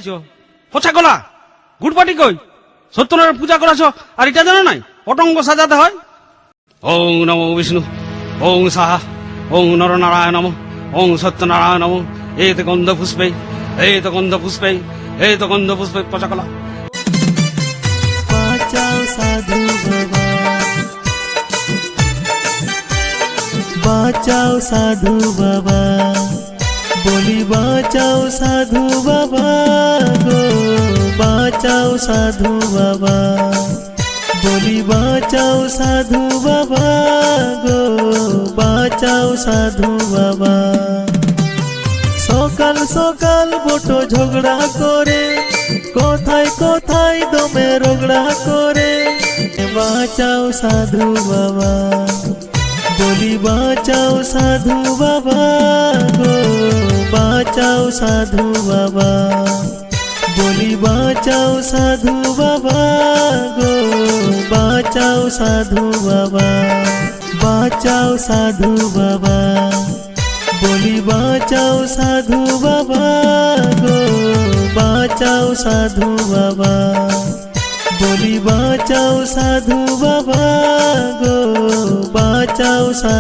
আইছো পচা গলা গুড়পাটি কই সত্যনারায়ণ পূজা করাছ আর এটা জানো নাই পটঙ্গ সাজাতে হয়। ওং নমো বিষ্ণু ওং সাহা ওং নরনারায়ণ নম ওং সত্যনারায়ণ নম এই তো গন্ধ পুষ্পে এই তো গন্ধ পুষ্পে এই তো গন্ধ পুষ্পে পচা গলা। বাঁচাও সাধু বাবা, বাঁচাও সাধু বাবা, বলি বাঁচাও সাধু বাবা গো, বাঁচাও সাধু বাবা, বলি বাঁচাও সাধু বাবা গো, বাঁচাও সাধু বাবা। সকাল সকাল বটো ঝগড়া করে, কোথায় কোথায় দমে রগড়া করে, বাঁচাও সাধু বাবা, বলি বাঁচাও সাধু বাবা গো, বাঁচাও সাধু বাবা, বলি বাঁচাও সাধু বাবা গো, বাঁচাও সাধু বাবা, বাঁচাও সাধু বাবা, বলি বাঁচাও সাধু বাবা গো, বাঁচাও সাধু বাবা, বলি বাঁচাও সাধু বাবা গো, বাঁচাও সাধু।